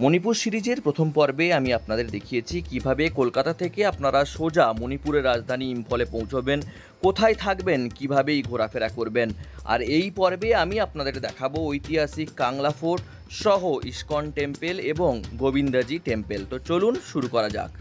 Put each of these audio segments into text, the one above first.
মণিপুর সিরিজের প্রথম পর্বে আমি আপনাদের দেখিয়েছি কিভাবে কলকাতা থেকে আপনারা সোজা মণিপুরের রাজধানী ইম্ফলে পৌঁছবেন, কোথায় থাকবেন, কীভাবেই ঘোরাফেরা করবেন। আর এই পর্বে আমি আপনাদের দেখাবো ঐতিহাসিক কাংলা ফোর্ট সহ ইস্কন টেম্পল এবং গোবিন্দাজি টেম্পল। তো চলুন শুরু করা যাক।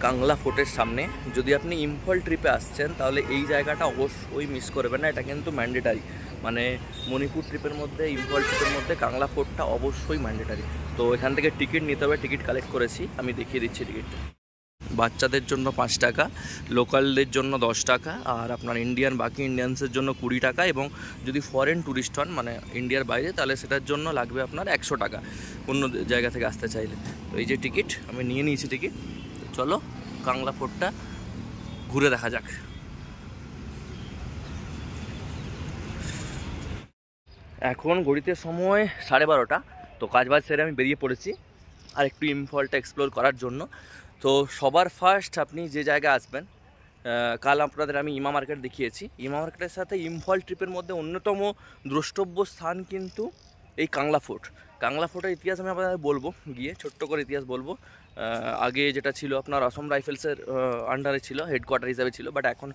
কাংলা ফোর্টের সামনে যদি আপনি ইম্ফল ট্রিপে আসছেন তাহলে এই জায়গাটা অবশ্যই মিস করবেন না, এটা কিন্তু ম্যান্ডেটারি। মানে মণিপুর ট্রিপের মধ্যে, ইম্ফল ট্রিপের মধ্যে কাংলা ফোর্টটা অবশ্যই ম্যান্ডেটারি। তো এখান থেকে টিকিট নিতে হবে, টিকিট কালেক্ট করেছি, আমি দেখিয়ে দিচ্ছি টিকিটটা। বাচ্চাদের জন্য 5 টাকা, লোকালদের জন্য 10 টাকা, আর আপনার বাকি ইন্ডিয়ানসের জন্য 20 টাকা, এবং যদি ফরেন ট্যুরিস্ট হন মানে ইন্ডিয়ার বাইরে তাহলে সেটার জন্য লাগবে আপনার 100 টাকা অন্য জায়গা থেকে আসতে চাইলে। তো এই যে টিকিট আমি নিয়ে নিয়েছি টিকিট, চলো কাংলা ফোর্টটা ঘুরে দেখা যাক। এখন ঘড়িতে সময় 12:30। তো কাজবাজ সেরে আমি বেরিয়ে পড়েছি আর একটু ইম্ফলটা এক্সপ্লোর করার জন্য। তো সবার ফার্স্ট আপনি যে জায়গায় আসবেন, কাল আপনাদের আমি ইমা মার্কেট দেখিয়েছি, ইমা মার্কেটের সাথে ইম্ফল ট্রিপের মধ্যে অন্যতম দ্রষ্টব্য স্থান কিন্তু এই কাংলা ফোর্ট। কাংলা ফোর্টের ইতিহাস আমি আপনাদের বলবো, গিয়ে ছোট্ট করে ইতিহাস বলবো। আগে যেটা ছিল আপনার আসাম রাইফেলসের আন্ডারে ছিল, হেডকোয়ার্টার হিসাবে ছিল, বাট এখন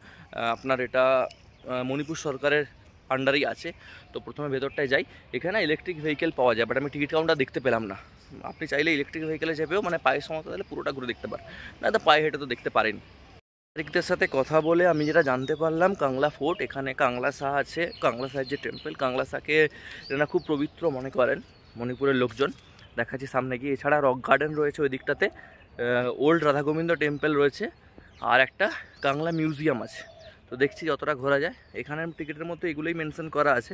আপনার এটা মণিপুর সরকারের আন্ডারেই আছে। তো প্রথমে ভেতরটায় যাই, এখানে ইলেকট্রিক ভেহিকেল পাওয়া যায়, বাট আমি টিকিট কাউন্টার দেখতে পেলাম না। আপনি চাইলে ইলেকট্রিক ভেহিকেলে চেপেও মানে পায়ের সমস্যা তাহলে পুরোটা ঘুরে দেখতে পারেন, না তো পায়ে হেঁটে তো দেখতে পারেন। নাগরিকদের সাথে কথা বলে আমি যেটা জানতে পারলাম, কাংলা ফোর্ট, এখানে কাংলা শাহ আছে, কাংলা শাহের যে টেম্পল, কাংলা শাহকে এরা খুব পবিত্র মনে করেন মণিপুরের লোকজন। দেখাচ্ছি সামনে গিয়ে। এছাড়া রক গার্ডেন রয়েছে ওই দিকটাতে, ওল্ড রাধা গোবিন্দ টেম্পল রয়েছে, আর একটা কাংলা মিউজিয়াম আছে। তো দেখছি যতটা ঘোরা যায়, এখানের টিকিটের মধ্যে এগুলোই মেনশন করা আছে।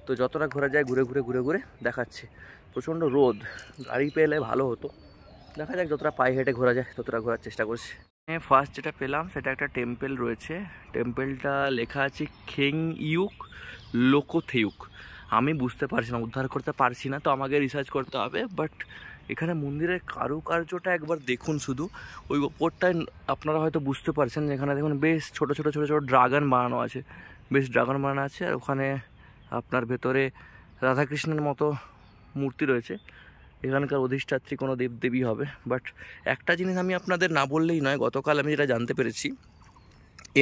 তো যতটা ঘোরা যায় ঘুরে ঘুরে দেখাচ্ছি। প্রচণ্ড রোদ, গাড়ি পেলে ভালো হতো, দেখা যাক যতটা পায়ে হেঁটে ঘোরা যায় ততটা ঘোরার চেষ্টা করছি। ফার্স্ট যেটা পেলাম সেটা একটা টেম্পল রয়েছে, টেম্পলটা লেখা আছে খেং ইউক লোকোথেউক। আমি বুঝতে পারছি না, উদ্ধার করতে পারছি না, তো আমাকে রিসার্চ করতে হবে। বাট এখানে মন্দিরের কারুকার্যটা একবার দেখুন শুধু, ওই ওপরটায় আপনারা হয়তো বুঝতে পারছেন, যেখানে দেখুন বেশ ছোট ছোট ড্রাগন বানানো আছে, বেশ ড্রাগন বানানো আছে। আর ওখানে আপনার ভেতরে রাধাকৃষ্ণের মতো মূর্তি রয়েছে, এখানকার অধিষ্ঠাত্রী কোনো দেবদেবী হবে। বাট একটা জিনিস আমি আপনাদের না বললেই নয়, গতকাল আমি যেটা জানতে পেরেছি,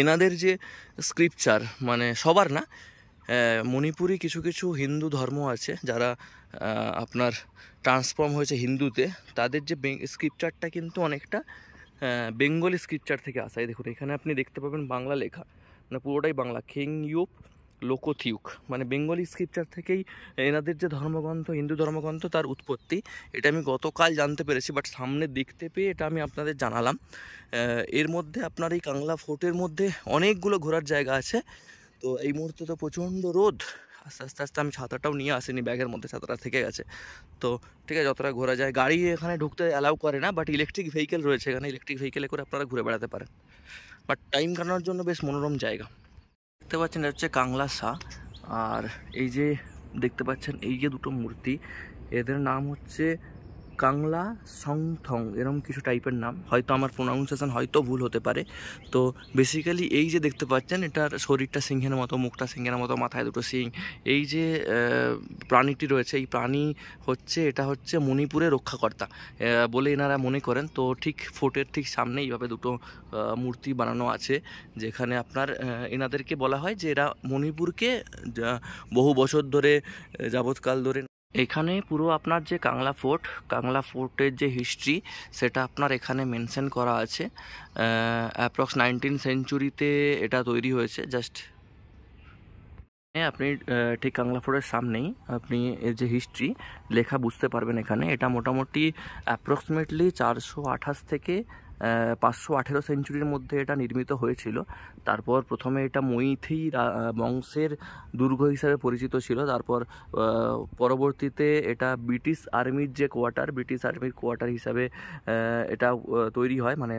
এনাদের যে স্ক্রিপচার, মানে সবার না, মণিপুরি কিছু কিছু হিন্দু ধর্ম আছে যারা আপনার ট্রান্সফর্ম হয়েছে হিন্দুতে, তাদের যে স্ক্রিপচারটা কিন্তু অনেকটা বেঙ্গলি স্ক্রিপচার থেকে আসা। দেখুন এখানে আপনি দেখতে পাবেন বাংলা লেখা, মানে পুরোটাই বাংলা, খেং ইউপ লোকোথিউক, মানে বেঙ্গলি স্ক্রিপচার থেকেই এনাদের যে ধর্মগ্রন্থ, হিন্দু ধর্মগ্রন্থ, তার উৎপত্তি। এটা আমি গতকাল জানতে পেরেছি, বাট সামনে দেখতে পেয়ে এটা আমি আপনাদের জানালাম। এর মধ্যে আপনার এই কাংলা ফোর্টের মধ্যে অনেকগুলো ঘোরার জায়গা আছে। তো এই মুহূর্তে তো প্রচণ্ড রোদ, আস্তে আস্তে আস্তে আমি ছাতাটাও নিয়ে আসিনি, ব্যাগের মধ্যে ছাতাটা থেকে গেছে। তো ঠিক আছে, যতটা ঘোরা যায়। গাড়ি এখানে ঢুকতে অ্যালাউ করে না, বাট ইলেকট্রিক ভেহিকেল রয়েছে এখানে, ইলেকট্রিক ভেহিকেলে করে আপনারা ঘুরে বেড়াতে পারেন। বাট টাইম কাটানোর জন্য বেশ মনোরম জায়গা। দেখতে পাচ্ছেন এটা হচ্ছে কাংলা শাহ, আর এই যে দেখতে পাচ্ছেন এই যে দুটো মূর্তি, এদের নাম হচ্ছে কাংলা সংথং, এরকম কিছু টাইপের নাম, হয়তো আমার প্রোনাউন্সিয়েশন হয়তো ভুল হতে পারে। তো বেসিক্যালি এই যে দেখতে পাচ্ছেন, এটার শরীরটা সিংহের মতো, মুখটা সিংহের মতো, মাথায় দুটো সিং। এই যে প্রাণীটি রয়েছে, এই প্রাণী হচ্ছে, এটা হচ্ছে মণিপুরের রক্ষাকর্তা বলে এনারা মনে করেন। তো ঠিক ফোর্টের ঠিক সামনে এইভাবে দুটো মূর্তি বানানো আছে, যেখানে আপনার এনাদেরকে বলা হয় যে এরা মণিপুরকে বহু বছর ধরে, যাবৎকাল ধরে, এখানে পুরো আপনার যে কাংলা ফোর্টের যে হিস্ট্রি সেটা আপনার এখানে মেনশন করা আছে। অ্যাপ্রক্স 19 সেঞ্চুরিতে এটা তৈরি হয়েছে। জাস্ট আপনি ঠিক কাংলা ফোর্টের সামনেই আপনি এর যে হিস্ট্রি লেখা বুঝতে পারবেন। এখানে এটা মোটামুটি অ্যাপ্রক্সিমেটলি 428 থেকে 518 সেঞ্চুরির মধ্যে এটা নির্মিত হয়েছিল। তারপর প্রথমে এটা মৈথি বংশের দুর্গ হিসাবে পরিচিত ছিল। তারপর পরবর্তীতে এটা ব্রিটিশ আর্মির যে কোয়ার্টার, ব্রিটিশ আর্মির কোয়ার্টার হিসাবে এটা তৈরি হয়, মানে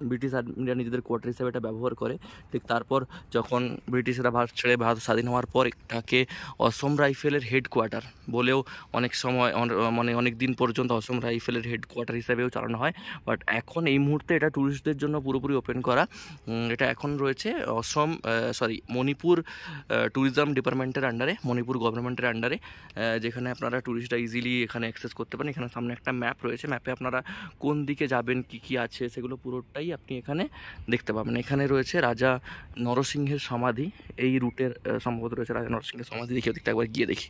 ব্রিটিশ আর্মিরা নিজেদের কোয়ার্টার হিসেবে এটা ব্যবহার করে। ঠিক তারপর যখন ব্রিটিশরা ভারত ছেড়ে ভারত স্বাধীন হওয়ার পর এটাকে অসম রাইফেলের হেডকোয়ার্টার বলেও অনেক সময় মানে অনেক দিন পর্যন্ত অসম রাইফেলের হেডকোয়ার্টার হিসেবেও চালানো হয়। বাট এখন এই মুহূর্তে এটা ট্যুরিস্টদের জন্য পুরোপুরি ওপেন করা। এটা এখন রয়েছে মণিপুর ট্যুরিজম ডিপার্টমেন্টের আন্ডারে, মণিপুর গভর্নমেন্টের আন্ডারে, যেখানে আপনারা ট্যুরিস্টরা ইজিলি এখানে অ্যাক্সেস করতে পারেন। এখানে সামনে একটা ম্যাপ রয়েছে, ম্যাপে আপনারা কোন দিকে যাবেন, কি কি আছে সেগুলো পুরোটাই আপনি এখানে দেখতে পাবেন। এখানে রয়েছে রাজা নরসিংহের সমাধি, এই রুটের সম্ভবত রয়েছে রাজা নরসিংহের সমাধি। দেখি ওদিকটা একবার গিয়ে দেখি।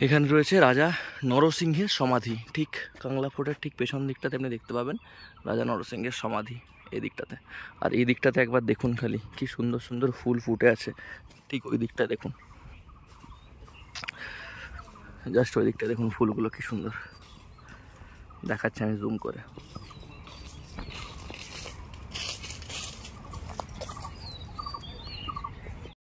এখানে রয়েছে রাজা নরসিংহের সমাধি, ঠিক কাংলা ফোর্টের ঠিক পেছন দিকটাতে আপনি দেখতে পাবেন রাজা নরসিংহের সমাধি এই দিকটাতে। আর এই দিকটাতে একবার দেখুন খালি কি সুন্দর সুন্দর ফুল ফুটে আছে, ঠিক ওই দিকটা দেখুন, জাস্ট ওই দিকটা দেখুন ফুলগুলো কি সুন্দর দেখাচ্ছে, আমি জুম করে।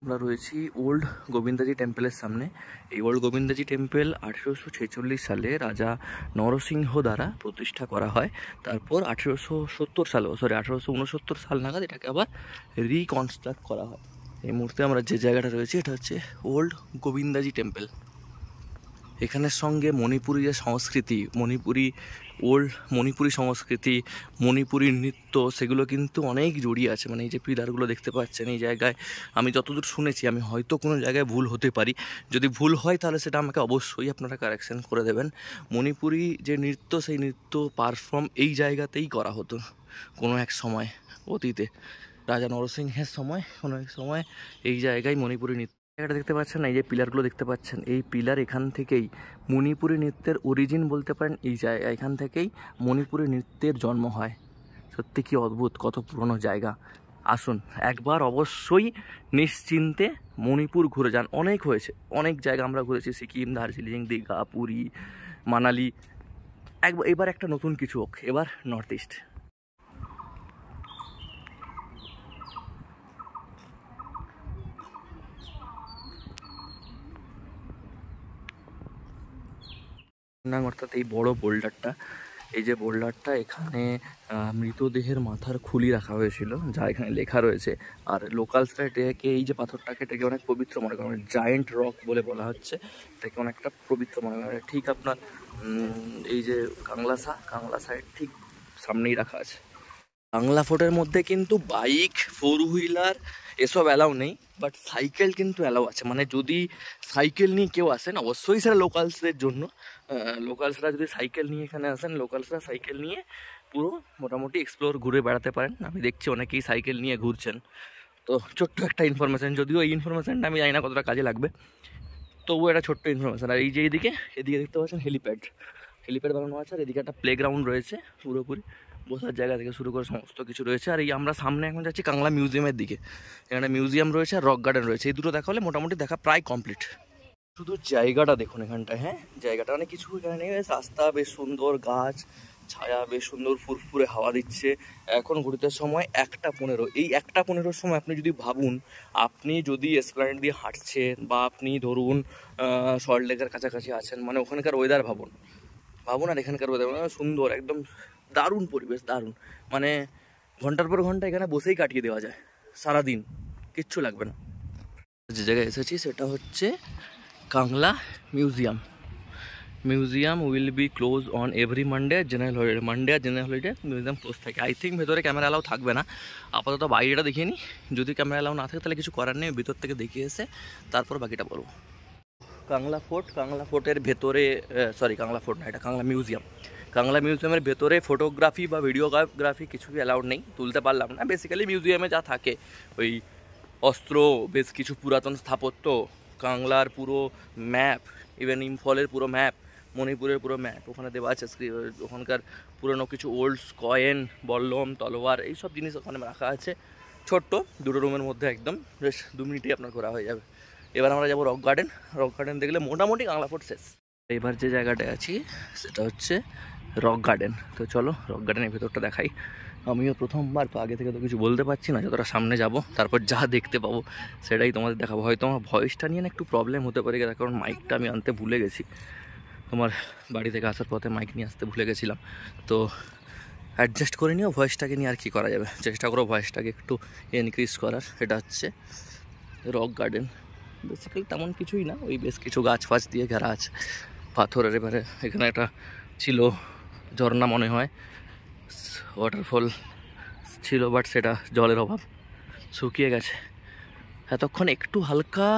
আমরা রয়েছি ওল্ড গোবিন্দাজি টেম্পলের সামনে। এই ওল্ড গোবিন্দাজি টেম্পল 1846 সালে রাজা নরসিংহ দ্বারা প্রতিষ্ঠা করা হয়। তারপর 1869 সাল নাগাদ এটাকে আবার রিকনস্ট্রাক্ট করা হয়। এই মুহূর্তে আমরা যে জায়গাটা রয়েছি এটা হচ্ছে ওল্ড গোবিন্দাজি টেম্পল। এখানের সঙ্গে মণিপুরি যে সংস্কৃতি, মণিপুরি সংস্কৃতি, মণিপুরি নৃত্য, সেগুলো কিন্তু অনেক জড়িয়ে আছে। মানে এই যে পিলারগুলো দেখতে পাচ্ছেন এই জায়গায়, আমি যতদূর শুনেছি, আমি হয়তো কোনো জায়গায় ভুল হতে পারি, যদি ভুল হয় তাহলে সেটা আমাকে অবশ্যই আপনারা কারেকশন করে দেবেন। মণিপুরি যে নৃত্য, সেই নৃত্য পারফর্ম এই জায়গাতেই করা হতো কোনো এক সময় অতীতে, রাজা নরসিংহের সময় কোনো এক সময় এই জায়গায় মণিপুরি নৃত্য। জায়গাটা দেখতে পাচ্ছেন, এই যে পিলারগুলো দেখতে পাচ্ছেন, এই পিলার এখান থেকেই মণিপুরি নৃত্যের অরিজিন বলতে পারেন। এই জায়গা এখান থেকেই মণিপুরি নৃত্যের জন্ম হয়। সত্যি কি অদ্ভুত, কত পুরনো জায়গা। আসুন একবার অবশ্যই নিশ্চিন্তে মণিপুর ঘুরে যান। অনেক হয়েছে, অনেক জায়গা আমরা ঘুরেছি, সিকিম, দার্জিলিং, দীঘা, পুরী, মানালি। এবার একটা নতুন কিছু হোক, এবার নর্থ ইস্ট। অর্থাৎ এই বড় বোল্ডারটা, এই যে বোল্ডারটা, এখানে মৃতদেহের মাথার খুলি রাখা হয়েছিল, যা এখানে লেখা রয়েছে। আর লোকালসরা এটাকে, এই যে পাথরটাকে, এটাকে অনেক পবিত্র মনে করে, জায়েন্ট রক বলে বলা হচ্ছে, এটাকে অনেকটা পবিত্র মনে করে। ঠিক আপনার এই যে কাংলা সাইড ঠিক সামনেই রাখা আছে। বাংলা ফোর্টের মধ্যে কিন্তু বাইক, 4 হুইলার এসব অ্যালাউ নেই, বাট সাইকেল কিন্তু অ্যালাউ আছে। মানে যদি সাইকেল নিয়ে কেউ আসেন, অবশ্যই সেটা লোকালসদের জন্য। লোকালসরা যদি সাইকেল নিয়ে এখানে আসেন, লোকালসরা সাইকেল নিয়ে পুরো মোটামুটি এক্সপ্লোর ঘুরে বেড়াতে পারেন। আমি দেখছি অনেকেই সাইকেল নিয়ে ঘুরছেন। তো ছোট্ট একটা ইনফরমেশান, যদিও এই ইনফরমেশানটা আমি জানি না কতটা কাজে লাগবে, তবুও একটা ছোট্ট ইনফরমেশান। আর এই যে এদিকে দেখতে পাচ্ছেন হেলিপ্যাড বানানো আছে। আর এদিকে একটা প্লেগ্রাউন্ড রয়েছে, পুরোপুরি বসার জায়গা থেকে শুরু করে সমস্ত কিছু রয়েছে। আর এই আমরা সামনে এখন যাচ্ছি কাংলা মিউজিয়ামের দিকে। এখানে মিউজিয়াম রয়েছে আর রক গার্ডেন রয়েছে, এই দুটো দেখা হলে মোটামুটি দেখা প্রায় কমপ্লিট। শুধু জায়গাটা দেখুন এখানটায়, হ্যাঁ জায়গাটা অনেক কিছু এখানে নেই, রাস্তা বেশ সুন্দর, গাছ ছায়া বেশ সুন্দর, ফুরফুরে হাওয়া দিচ্ছে। এখন ঘুরতে সময় 1:15। এই 1:15 সময় আপনি যদি ভাবুন, আপনি যদি এসপ্ল্যানেড দিয়ে হাঁটছেন, বা আপনি ধরুন সল্ট লেকের কাছাকাছি আছেন, মানে ওখানকার ওয়েদার ভাবুন। আর এখানকার ওয়েদার মানে সুন্দর, একদম দারুণ পরিবেশ, দারুণ। মানে ঘন্টার পর ঘন্টা এখানে বসেই কাটিয়ে দেওয়া যায়, সারাদিন কিচ্ছু লাগবে না। যে জায়গায় এসেছি সেটা হচ্ছে Kangla museum will be close on every Monday আর জেনারেল হলিডে মিউজিয়াম ক্লোজ থাকে। আই থিঙ্ক ভেতরে ক্যামেরা অ্যালাউ থাকবে না, আপাতত বাইরেটা দেখিয়ে নিই। যদি ক্যামেরা অ্যালাউ না থাকে তাহলে কিছু করার নেই, ভিতর থেকে দেখিয়ে এসে তারপর বাকিটা বলবো। কাংলা ফোর্টের ভেতরে, কাংলা ফোর্ট না, এটা কাংলা মিউজিয়ামের ভেতরে ফটোগ্রাফি বা ভিডিওগ্রাফি কিছুই অ্যালাউড নেই, তুলতে পারলাম না। বেসিক্যালি মিউজিয়ামে যা থাকে, ওই অস্ত্র, বেশ কিছু পুরাতন স্থাপত্য, কাংলার পুরো ম্যাপ, ইভেন ইম্ফলের পুরো ম্যাপ, মণিপুরের পুরো ম্যাপ ওখানে দেওয়া আছে। ওখানকার পুরনো কিছু ওল্ড কয়েন, বল্লম, তলোয়ার, এইসব জিনিস ওখানে রাখা আছে। ছোট্ট দুটো রুমের মধ্যে, একদম বেশ 2 মিনিটেই আপনার ঘোরা হয়ে যাবে। এবার আমরা যাবো রক গার্ডেন দেখলে মোটামুটি কাংলা ফোর্ট শেষ। এবার যে জায়গাটায় আছি সেটা হচ্ছে রক গার্ডেন। তো চলো রক গার্ডেনের ভেতরটা দেখাই। আমিও প্রথমবার, তো আগে থেকে তো কিছু বলতে পারছি না, যতটা সামনে যাব তারপর যা দেখতে পাবো সেটাই তোমাদের দেখাবো। হয়তো আমার ভয়েসটা নিয়ে না একটু প্রবলেম হতে পারে, কারণ মাইকটা আমি আনতে ভুলে গেছি। তোমার বাড়ি থেকে আসার পথে মাইক নিয়ে আসতে ভুলে গেছিলাম। তো অ্যাডজাস্ট করে নিও ভয়েসটাকে নিয়ে, আর কি করা যাবে, চেষ্টা করো ভয়েসটাকে একটু ইনক্রিজ করার। এটা হচ্ছে রক গার্ডেন, বেসিক্যালি তেমন কিছুই না, ওই বেশ কিছু গাছ ফাছ দিয়ে ঘেরা আছে পাথরের। এবারে এখানে একটা ছিল ঝর্ণা মনে হয়, ওয়াটারফল ছিল, বাট সেটা জলের অভাব শুকিয়ে গেছে। এতক্ষণ একটু হালকা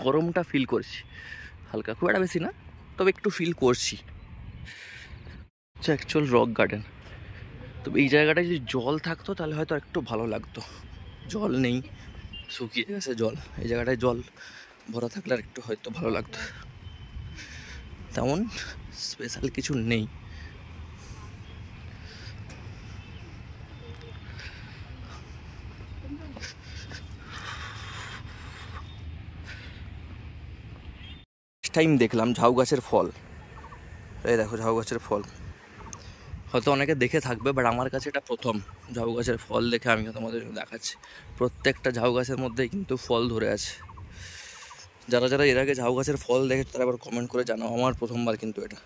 গরমটা ফিল করছি, হালকা, খুব একটা বেশি না, তবে একটু ফিল করছি। হচ্ছে অ্যাকচুয়াল রক গার্ডেন। তবে এই জায়গাটায় যদি জল থাকতো তাহলে হয়তো একটু ভালো লাগতো, জল নেই, শুকিয়ে গেছে জল। এই জায়গাটায় জল ভরা থাকলে আর একটু হয়তো ভালো লাগতো, তেমন স্পেশাল কিছু নেই। টাইম দেখলাম ঝাউ গাছের ফল, এই দেখো ঝাউ গাছের ফল, হয়তো অনেকে দেখে থাকবে, বাট আমার কাছে এটা প্রথম ঝাউ গাছের ফল দেখে আমি তোমাদের দেখাচ্ছি। প্রত্যেকটা ঝাউ গাছের মধ্যেই কিন্তু ফল ধরে আছে। যারা যারা এর আগে ঝাউ গাছের ফল দেখে তারা আবার কমেন্ট করে জানাও, আমার প্রথমবার কিন্তু এটা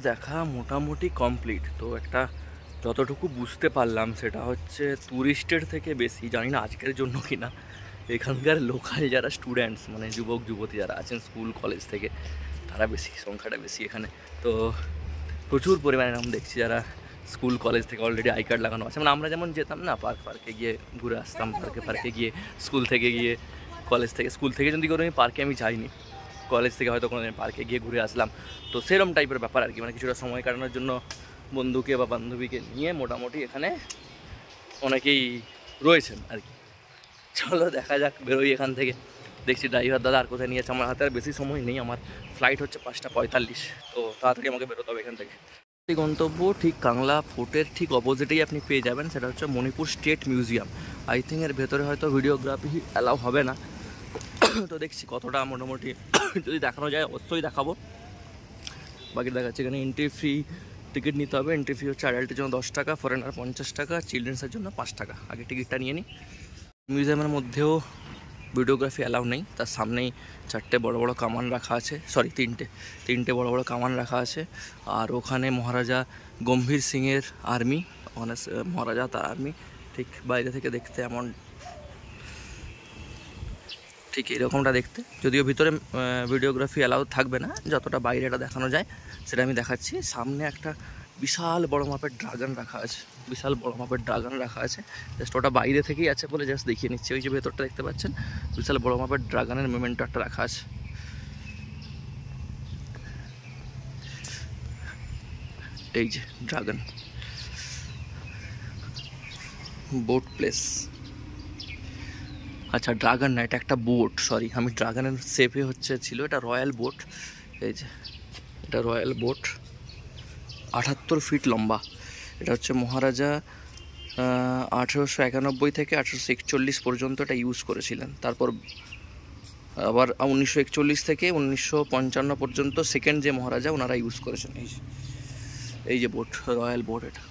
দেখা মোটামুটি কমপ্লিট। তো একটা যতটুকু বুঝতে পারলাম সেটা হচ্ছে ট্যুরিস্টের থেকে বেশি, জানি না আজকের জন্য কিনা, এখানকার লোকাল যারা স্টুডেন্টস মানে যুবক যুবতী যারা আছেন স্কুল কলেজ থেকে, তারা বেশি, সংখ্যাটা বেশি এখানে। তো প্রচুর পরিমাণে আমি দেখছি যারা স্কুল কলেজ থেকে অলরেডি আই কার্ড লাগানো আছে। মানে আমরা যেমন যেতাম না পার্কে গিয়ে ঘুরে আসতাম, পার্কে গিয়ে স্কুল থেকে গিয়ে কলেজ থেকে, স্কুল থেকে যদি কোনো পার্কে আমি যাইনি, কলেজ থেকে হয়তো কোনো দিন পার্কে গিয়ে ঘুরে আসলাম, তো সেরকম টাইপের ব্যাপার আর কি। মানে কিছুটা সময় কাটানোর জন্য বন্ধুকে বা বান্ধবীকে নিয়ে মোটামুটি এখানে অনেকেই রয়েছেন আর কি। চলো দেখা যাক, বেরোই এখান থেকে। দেখছি ড্রাইভার দাদা আর কোথায় নিয়েছে, আমার হাতে আর বেশি সময় নেই, আমার ফ্লাইট হচ্ছে 5:45, তো তাড়াতাড়ি আমাকে বেরোতে হবে এখান থেকে। গন্তব্য ঠিক কাংলা ফোর্টের ঠিক অপোজিটেই আপনি পেয়ে যাবেন, সেটা হচ্ছে Manipur state museum. I think এর ভেতরে হয়তো ভিডিওগ্রাফি অ্যালাউ হবে না, তো দেখছি কতটা মোটামুটি যদি দেখানো যায় অবশ্যই দেখাবো। বাকি দেখাচ্ছে এখানে এন্ট্রি ফ্রি টিকিট নিতে হবে। এন্ট্রি ফি হচ্ছে অ্যাডাল্টের জন্য 10 টাকা, ফরেনার 50 টাকা, চিলড্রেন্সের জন্য 5 টাকা। আগে টিকিটটা নিয়ে নিই। মিউজিয়ামের মধ্যেও ভিডিওগ্রাফি অ্যালাউ নেই, তার সামনেই 4টে বড় বড় কামান রাখা আছে, সরি 3টে বড় বড় কামান রাখা আছে। আর ওখানে মহারাজা গম্ভীর সিংয়ের আর্মি, ওখানে মহারাজা তার আর্মি, ঠিক বাইরে থেকে দেখতে এমন ঠিক এরকমটা দেখতে। যদিও ভিতরে ভিডিওগ্রাফি অ্যালাউ থাকবে না, যতটা বাইরেটা দেখানো যায় সেটা আমি দেখাচ্ছি। সামনে একটা বিশাল বড় মাপের ড্রাগন রাখা আছে, বিশাল বড় মাপের ড্রাগন রাখা আছে, জাস্ট ওটা বাইরে থেকেই আছে বলে জাস্ট দেখিয়ে নিচ্ছি। ওই যে ভেতরটা দেখতে পাচ্ছেন, বিশাল বড় মাপের ড্রাগনের মোমেন্টো একটা রাখা আছে। এই যে ড্রাগন বোট প্লেস, আচ্ছা ড্রাগন না, এটা একটা বোট, সরি আমি ড্রাগনের শেপে হচ্ছে ছিল, এটা রয়্যাল বোট। এই যে এটা রয়্যাল বোট, 78 ফিট লম্বা। এটা হচ্ছে মহারাজা 1891 থেকে 1841 পর্যন্ত এটা ইউজ করেছিলেন। তারপর আবার 1941 থেকে 1955 পর্যন্ত সেকেন্ড যে মহারাজা ওনারা ইউজ করেছেন। এই যে বোট, রয়্যাল বোট, এটা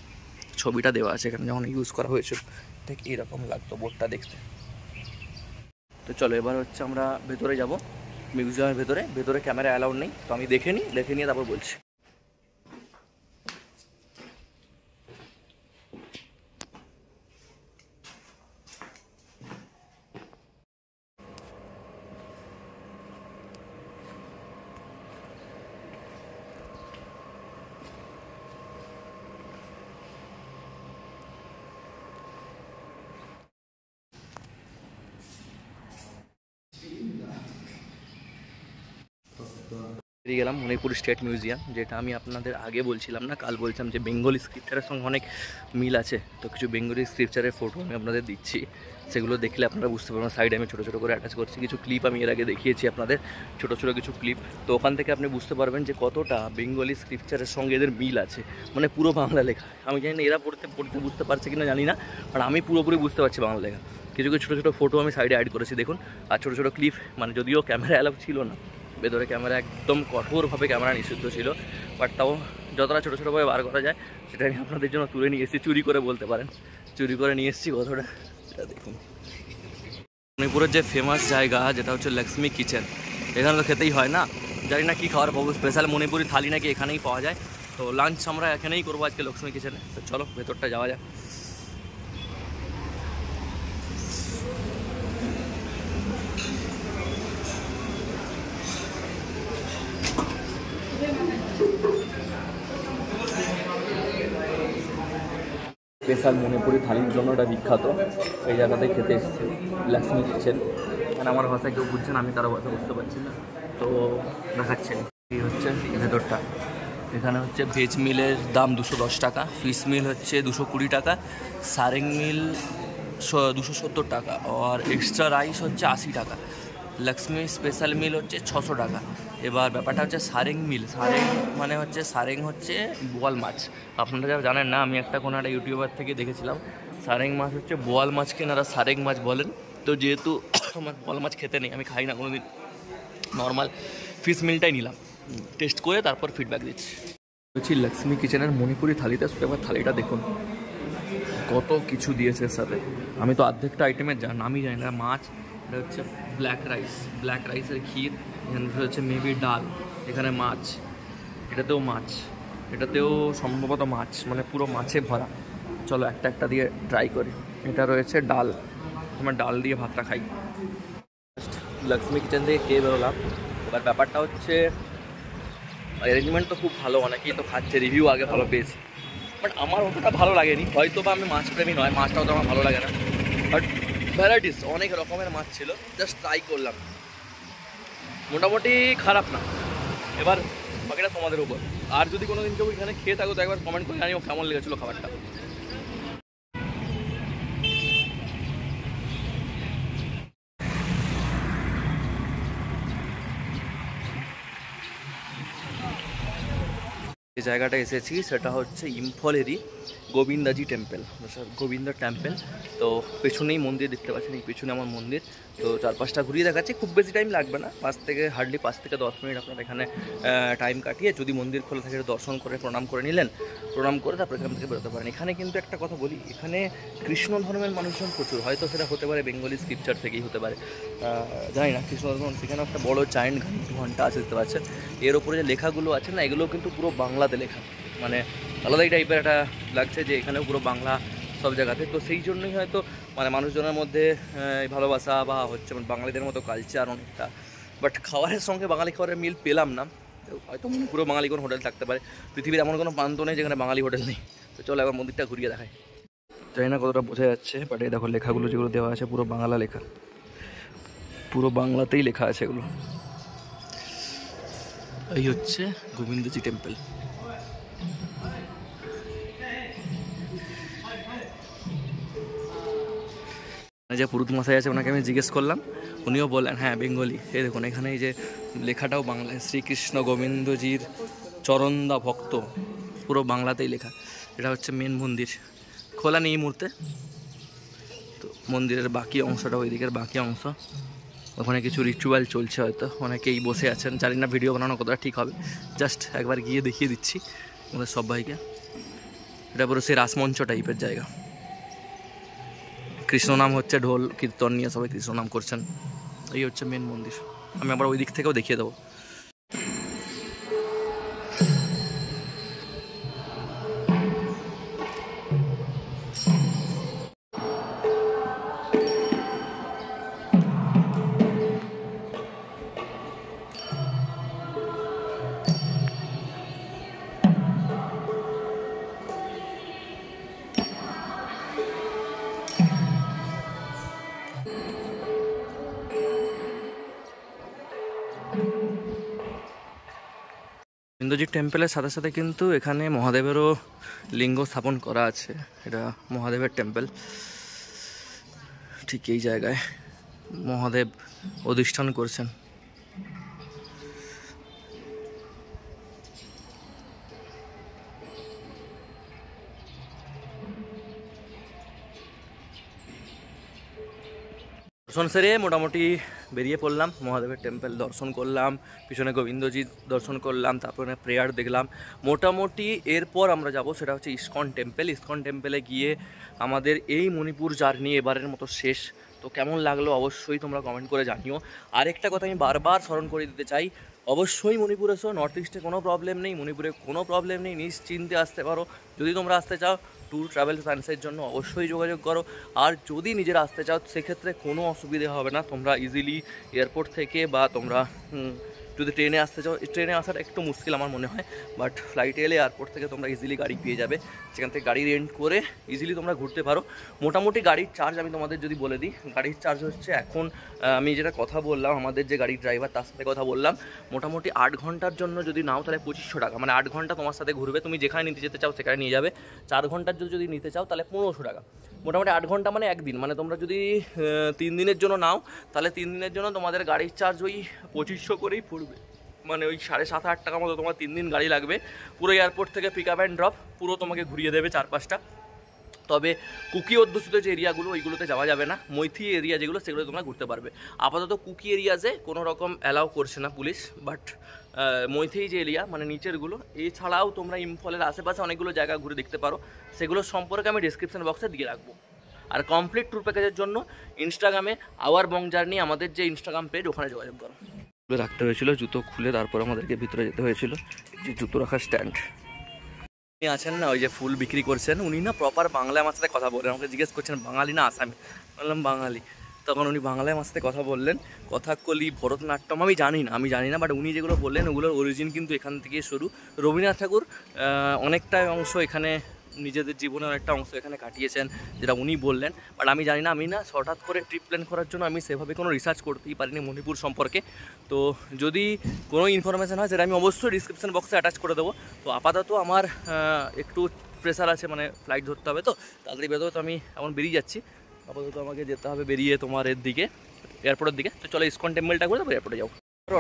ছবিটা দেওয়া আছে এখানে, যখন ইউজ করা হয়েছিল ঠিক এইরকম লাগতো বোটটা দেখতে। তো চলো এবার হচ্ছে আমরা ভেতরে যাব, মিউজিয়ামের ভেতরে ক্যামেরা অ্যালাউড নেই, তো আমি দেখে নিয়ে তারপর বলছি। বেরিয়ে গেলাম মণিপুর স্টেট মিউজিয়াম, যেটা আমি আপনাদের আগে বলছিলাম না, কাল বলছিলাম যে বেঙ্গলি স্ক্রিপচারের সঙ্গে অনেক মিল আছে। তো কিছু বেঙ্গলি স্ক্রিপচারের ফটো আমি আপনাদের দিচ্ছি, সেগুলো দেখলে আপনারা বুঝতে পারবেন। সাইডে আমি ছোটো ছোটো করে অ্যাটাচ করছি কিছু ক্লিপ, আমি এর আগে দেখিয়েছি আপনাদের ছোটো ছোটো কিছু ক্লিপ। তো ওখান থেকে আপনি বুঝতে পারবেন যে কতটা বেঙ্গলি স্ক্রিপচারের সঙ্গে এদের মিল আছে, মানে পুরো বাংলা লেখা। আমি জানি না এরা পড়তে বুঝতে পারছে কিনা জানি না, আর আমি পুরোপুরি বুঝতে পারছি বাংলা লেখা। কিছু ছোটো ছোটো ফটো আমি সাইডে অ্যাড করেছি দেখুন, আর ছোটো ছোটো ক্লিপ, মানে যদিও ক্যামেরা অ্যালাউ ছিল না, ভেতরে ক্যামেরা একদম কঠোরভাবে ক্যামেরা নিষিদ্ধ ছিল, বাট তাও যতটা ছোটো ছোটোভাবে বার করা যায় সেটা আমি আপনাদের জন্য তুলে নিয়ে এসেছি, চুরি করে বলতে পারেন, চুরি করে নিয়ে এসেছি কতটা। এটা দেখুন মণিপুরের যে ফেমাস জায়গা যেটা হচ্ছে লক্ষ্মী কিচেন, এখানে তো খেতেই হয় না, জানি না কী খাওয়ার পাবো, স্পেশাল মণিপুরি থালি নাকি এখানেই পাওয়া যায়। তো লাঞ্চ আমরা এখানেই করবো আজকে লক্ষ্মী কিচেনে। তো চলো ভেতরটা যাওয়া যাক। স্পেশাল মণিপুরি থালির জন্য এটা বিখ্যাত, এই জায়গাতে খেতে এসেছি লক্ষ্মী কিচেন। মানে আমার ভাষা কেউ বুঝছেন, আমি কারো ভাষা বুঝতে পারছি না, তো দেখাচ্ছেন। এই হচ্ছে ভেতরটা। এখানে হচ্ছে ভেজ মিলের দাম 210 টাকা, ফিশ মিল হচ্ছে 220 টাকা, সারেং মিল 270 টাকা, আর এক্সট্রা রাইস হচ্ছে 80 টাকা। লক্ষ্মী স্পেশাল মিল হচ্ছে 600 টাকা। এবার ব্যাপারটা হচ্ছে সারেং মিল, সারেং মানে হচ্ছে সারেং হচ্ছে বোয়াল মাছ। আপনারা যা জানেন না, আমি কোনো একটা ইউটিউবার থেকে দেখেছিলাম সারেং মাছ হচ্ছে বোয়াল মাছকে এনারা সারেং মাছ বলেন। তো যেহেতু আমার বোয়াল মাছ খেতে নেই, আমি খাই না কোনোদিন, নর্মাল ফিশ মিলটাই নিলাম, টেস্ট করে তারপর ফিডব্যাক দিচ্ছি। বলছি লক্ষ্মী কিচেনের মণিপুরি থালিতে, এবার থালিটা দেখুন কত কিছু দিয়েছে এর সাথে। আমি তো অর্ধেকটা আইটেমের নামই জানি না। মাছ, এটা হচ্ছে ব্ল্যাক রাইস, ব্ল্যাক রাইসের ক্ষীর, এখানে হচ্ছে মেবি ডাল, এখানে মাছ, এটাতেও মাছ, এটাতেও সম্ভবত মাছ, মানে পুরো মাছে ভরা। চলো একটা একটা দিয়ে ট্রাই করি। এটা রয়েছে ডাল, আমরা ডাল দিয়ে ভাতটা খাই। লক্ষ্মী কিচেন থেকে খেয়ে বেরোলাম। এবার ব্যাপারটা হচ্ছে অ্যারেঞ্জমেন্ট তো খুব ভালো, অনেকেই তো খাচ্ছে, রিভিউ আগে ভালো পেয়েছি, বাট আমার অতটা ভালো লাগেনি। হয়তো বা আমি মাছ প্রেমী নয়, মাছটাও তো আমার ভালো লাগে না, বাট ভ্যারাইটিস অনেক রকমের মাছ ছিল, জাস্ট ট্রাই করলাম, মোটামুটি খারাপ না। এবার বাকিটা তোমাদের উপর। আর যদি কোনো দিন কেউ এখানে খেয়ে থাকো তো একবার কমেন্ট করে জানিও কেমন লেগেছিলো খাবারটা। যে জায়গাটা এসেছি সেটা হচ্ছে ইম্ফলেরই গোবিন্দাজি টেম্পল, গোবিন্দ টেম্পল। তো পেছনেই মন্দির দেখতে পাচ্ছেন, এই পেছনে আমার মন্দির। তো চারপাশটা ঘুরিয়ে দেখাচ্ছি, খুব বেশি টাইম লাগবে না, হার্ডলি 5 থেকে 10 মিনিট আপনার এখানে টাইম কাটিয়ে, যদি মন্দির খোলা থাকে দর্শন করে প্রণাম করে নিলেন, প্রণাম করে তারপর এখান থেকে বেরোতে পারেন। এখানে কিন্তু একটা কথা বলি, এখানে কৃষ্ণ ধর্মের মানুষজন প্রচুর, হয়তো সেটা হতে পারে বেঙ্গলি স্ক্রিপচার থেকেই হতে পারে, জানি না। কৃষ্ণ ধর্ম, সেখানে একটা বড় জায়েন্ট ঘন্টা আছে দেখতে পাচ্ছেন, এর ওপরে যে লেখাগুলো আছে না, এগুলো কিন্তু পুরো বাংলাতে লেখা, মানে আলাদাই টাইপের একটা লাগছে যে এখানেও পুরো বাংলা সব জায়গাতে। তো সেই জন্যই হয়তো মানে মানুষজনের মধ্যে ভালোবাসা বা হচ্ছে বাঙালিদের মতো কালচার অনেকটা। বাট খাবারের সঙ্গে বাঙালি খাবারের মিল পেলাম না, হয়তো পুরো বাঙালি কোনো হোটেল থাকতে পারে, পৃথিবীর এমন কোনো প্রান্ত নেই যেখানে বাঙালি হোটেল নেই। তো চলো এবার মন্দিরটা ঘুরিয়ে দেখায়। জানি না কতটা বোঝা যাচ্ছে, বাট এই দেখো লেখাগুলো যেগুলো দেওয়া আছে পুরো বাংলা লেখা, পুরো বাংলাতেই লেখা আছে এগুলো। এই হচ্ছে গোবিন্দজি টেম্পল। যে পুরুত মশাই আছে ওনাকে আমি জিজ্ঞেস করলাম, উনিও বললেন হ্যাঁ বেঙ্গলি। এই দেখুন এখানে এই যে লেখাটাও বাংলায়, শ্রীকৃষ্ণ গোবিন্দজির চরণদা ভক্ত, পুরো বাংলাতেই লেখা। এটা হচ্ছে মেন মন্দির, খোলা নেই এই মুহূর্তে। তো মন্দিরের বাকি অংশটা, ওই দিকের বাকি অংশ, ওখানে কিছু রিচুয়াল চলছে, হয়তো অনেকেই বসে আছেন, জানি না ভিডিও বানানো কতটা ঠিক হবে, জাস্ট একবার গিয়ে দেখিয়ে দিচ্ছি আমাদের সবাইকে। এটা পুরো সেই রাসমঞ্চ টাইপের জায়গা। কৃষ্ণ নাম হচ্ছে, ঢোল কীর্তন নিয়ে সবাই কৃষ্ণ নাম করছেন। এই হচ্ছে মেন মন্দির, আমি আবার ওই দিক থেকেও দেখিয়ে দেবো। গোবিন্দজি টেম্পলের সাথে সাথে কিন্তু এখানে মহাদেবেরও লিঙ্গ স্থাপন করা আছে। এটা মহাদেবের টেম্পল, ঠিক এই জায়গায় মহাদেব অধিষ্ঠান করছেন। দর্শন সেরে মোটামুটি বেরিয়ে পড়লাম, মহাদেবের টেম্পল দর্শন করলাম, পিছনে গোবিন্দজি দর্শন করলাম, তারপরে প্রেয়ার দেখলাম মোটামুটি। এরপর আমরা যাব সেটা হচ্ছে ইস্কন টেম্পল। ইস্কন টেম্পলে গিয়ে আমাদের এই মণিপুর জার্নি এবারের মতো শেষ। তো কেমন লাগলো অবশ্যই তোমরা কমেন্ট করে জানিও। আরেকটা কথা আমি বারবার স্মরণ করে দিতে চাই, অবশ্যই মণিপুর এসো, নর্থ ইস্টে কোনো প্রবলেম নেই, মণিপুরে কোনো প্রবলেম নেই, নিশ্চিন্তে আসতে পারো। যদি তোমরা আসতে চাও ট্যুর ট্রাভেল ফ্যান্সের জন্য অবশ্যই যোগাযোগ করো। আর যদি নিজেরা আসতে চাও সেক্ষেত্রে কোনো অসুবিধা হবে না, তোমরা ইজিলি এয়ারপোর্ট থেকে বা তোমরা যদি ট্রেনে আসতে চাও, ট্রেনে আসাটা একটু মুশকিল আমার মনে হয়, বাট ফ্লাইটে এলে এয়ারপোর্ট থেকে তোমরা ইজিলি গাড়ি পেয়ে যাবে, সেখান থেকে গাড়ি রেন্ট করে ইজিলি তোমরা ঘুরতে পারো। মোটামুটি গাড়ির চার্জ আমি তোমাদের যদি বলে দিই, গাড়ির চার্জ হচ্ছে এখন আমি যেটা কথা বললাম আমাদের যে গাড়ির ড্রাইভার তার সাথে কথা বললাম, মোটামুটি 8 ঘন্টার জন্য যদি নাও তাহলে 2500 টাকা, মানে 8 ঘন্টা তোমার সাথে ঘুরবে, তুমি যেখানে নিতে যেতে চাও সেখানে নিয়ে যাবে। 4 ঘন্টার যদি নিতে চাও তাহলে 1500 টাকা। মোটামুটি 8 ঘন্টা মানে একদিন, মানে তোমরা যদি 3 দিনের জন্য নাও তাহলে 3 দিনের জন্য তোমাদের গাড়ির চার্জ ওই 2500 করেই পড়বে, মানে ওই 7.5-8 টাকা মতো তোমার 3 দিন গাড়ি লাগবে। পুরো এয়ারপোর্ট থেকে পিক আপ অ্যান্ড ড্রপ পুরো তোমাকে ঘুরিয়ে দেবে 4-5টা। তবে কুকি অধ্যুষিত যে এরিয়াগুলো ওইগুলোতে যাওয়া যাবে না, মৈথি এরিয়া যেগুলো সেগুলো তোমরা ঘুরতে পারবে। আপাতত কুকি এরিয়াজে কোনো রকম অ্যালাউ করছে না পুলিশ, বাট মৈথি যে এরিয়া মানে নিচেরগুলো, এছাড়াও তোমরা ইম্ফলের আশেপাশে অনেকগুলো জায়গা ঘুরে দেখতে পারো, সেগুলো সম্পর্কে আমি ডিসক্রিপশন বক্সে দিয়ে রাখবো। আর কমপ্লিট ট্যুর প্যাকেজের জন্য ইনস্টাগ্রামে আওয়ার বং জার্নি আমাদের যে ইনস্টাগ্রাম পেজ, ওখানে যোগাযোগ করো। রাখতে হয়েছিল জুতো খুলে, তারপর আমাদেরকে ভিতরে যেতে হয়েছিল। যে জুতো রাখার স্ট্যান্ড উনি আছেন না, ওই যে ফুল বিক্রি করছেন, উনি না প্রপার বাংলায় আমার সাথে কথা বলেন, আমাকে জিজ্ঞেস করছেন বাঙালি না আসামি, বললাম বাঙালি। তখন উনি বাংলায় আমার সাথে কথা বললেন, কথাকলি ভরতনাট্যম আমি জানি না, বাট উনি যেগুলো বললেন ওগুলোর অরিজিন কিন্তু এখান থেকে শুরু। রবীন্দ্রনাথ ঠাকুর অনেকটাই অংশ এখানে, নিজেদের জীবনের অনেকটা অংশ এখানে কাটিয়েছেন, যেটা উনি বললেন। বাট আমি জানি না, আমি না হঠাৎ করে ট্রিপ প্ল্যান করার জন্য আমি সেভাবে কোনো রিসার্চ করতেই পারিনি মণিপুর সম্পর্কে। তো যদি কোনো ইনফরমেশান হয় সেটা আমি অবশ্যই ডিসক্রিপশন বক্সে অ্যাটাচ করে দেবো। তো আপাতত আমার একটু প্রেশার আছে, মানে ফ্লাইট ধরতে হবে, তো তাড়াতাড়ি বেরোবে, তো আমি এখন বেরিয়ে যাচ্ছি। আপাতত আমাকে যেতে হবে বেরিয়ে তোমার এর দিকে, এয়ারপোর্টের দিকে। তো চলো ইসকন টেম্পলটা করে দেবো, এয়ারপোর্টে যাও।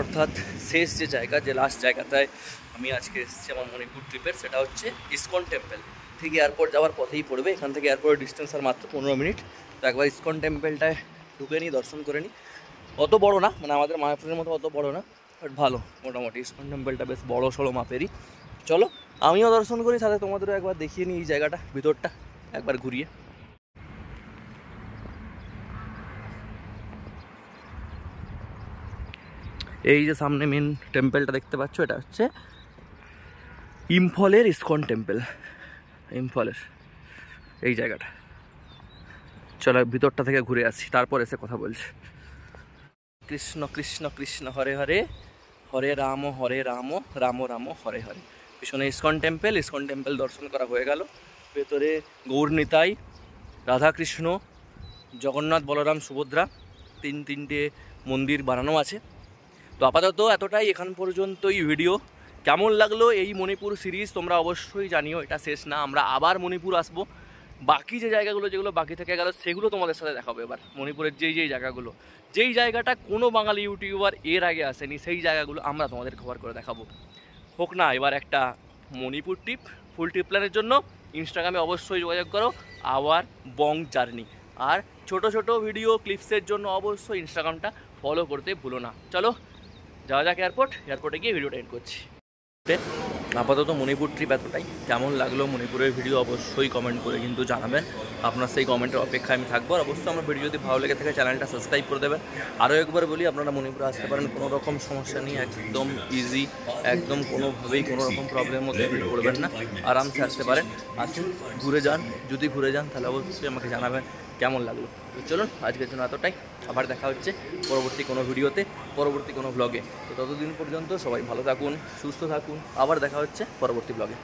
অর্থাৎ শেষ যে জায়গা, যে লাস্ট জায়গাটায় আমি আজকে এসেছি আমার মণিপুর ট্রিপের, সেটা হচ্ছে ইসকন টেম্পল। ঠিক এয়ারপোর্ট যাওয়ার পথেই পড়বে, এখান থেকে এয়ারপোর্টের ডিস্টেন্স আর মাত্র 15 মিনিট। তো একবার ইসকন টেম্পলটায় ঢুকে নিই, দর্শন করে নিই। অত বড় না, মানে আমাদের মায়াপুরের মতো অত বড় না, বাট ভালো মোটামুটি। ইসকন টেম্পলটা বেশ বড় সড়ো মাপেরই। চলো আমিও দর্শন করি, সাথে তোমাদেরও একবার দেখিয়ে নিই এই জায়গাটা, ভিতরটা একবার ঘুরিয়ে। এই যে সামনে মেন টেম্পলটা দেখতে পাচ্ছ, এটা হচ্ছে ইম্ফলের ইসকন টেম্পল, ইম্ফলের এই জায়গাটা। চলো ভিতরটা থেকে ঘুরে আসছি, তারপর এসে কথা বলছি। কৃষ্ণ কৃষ্ণ কৃষ্ণ হরে হরে, হরে রাম রাম রাম হরে হরে। পিছনে ইসকন টেম্পল দর্শন করা হয়ে গেল। ভেতরে গৌর নিতাই, রাধাকৃষ্ণ, জগন্নাথ, বলরাম, সুভদ্রা তিনটে মন্দির বানানো আছে। তো আপাতত এতটাই, এখান পর্যন্তই ভিডিও। কেমন লাগলো এই মণিপুর সিরিজ তোমরা অবশ্যই জানিও, এটা শেষ না, আমরা আবার মণিপুর আসবো। বাকি যে জায়গাগুলো যেগুলো বাকি থেকে গেল সেগুলো তোমাদের সাথে দেখাবো এবার। মণিপুরের যেই জায়গাগুলো, যেই জায়গাটা কোনো বাঙালি ইউটিউবার এর আগে আসেনি, সেই জায়গাগুলো আমরা তোমাদের কভার করে দেখাবো। হোক না এবার একটা মণিপুর ট্রিপ। ফুল ট্রিপ প্ল্যানের জন্য ইনস্টাগ্রামে অবশ্যই যোগাযোগ করো, আওয়ার বং জার্নি। আর ছোট ছোট ভিডিও ক্লিপসের জন্য অবশ্যই ইনস্টাগ্রামটা ফলো করতে ভুলো না। চলো যাওয়া যাক এয়ারপোর্টে গিয়ে ভিডিওটা এন্ড করছি। আপাতত মণিপুর ট্রিপ এতটাই। কেমন লাগলো মণিপুরের ভিডিও অবশ্যই কমেন্ট করে কিন্তু জানাবেন, আপনার সেই কমেন্টের অপেক্ষায় আমি থাকবো। আর অবশ্যই আমার ভিডিও যদি ভালো লেগে থাকে চ্যানেলটা সাবস্ক্রাইব করে দেবেন। আরও একবার বলি, আপনারা মণিপুরে আসতে পারেন, কোনো রকম সমস্যা নেই, একদম ইজি, একদম কোনোভাবেই কোনো রকম প্রবলেমের মধ্যে পড়বেন না, আরামসে আসতে পারেন। আসুন ঘুরে যান, যদি ঘুরে যান তাহলে অবশ্যই আমাকে জানাবেন কেমন লাগলো। তো চলুন আজকের জন্য এতটাই, আবার দেখা হচ্ছে পরবর্তী কোনো ভিডিওতে, পরবর্তী কোনো ব্লগে। তো ততদিন পর্যন্ত সবাই ভালো থাকুন, সুস্থ থাকুন, আবার দেখা হচ্ছে পরবর্তী ব্লগে।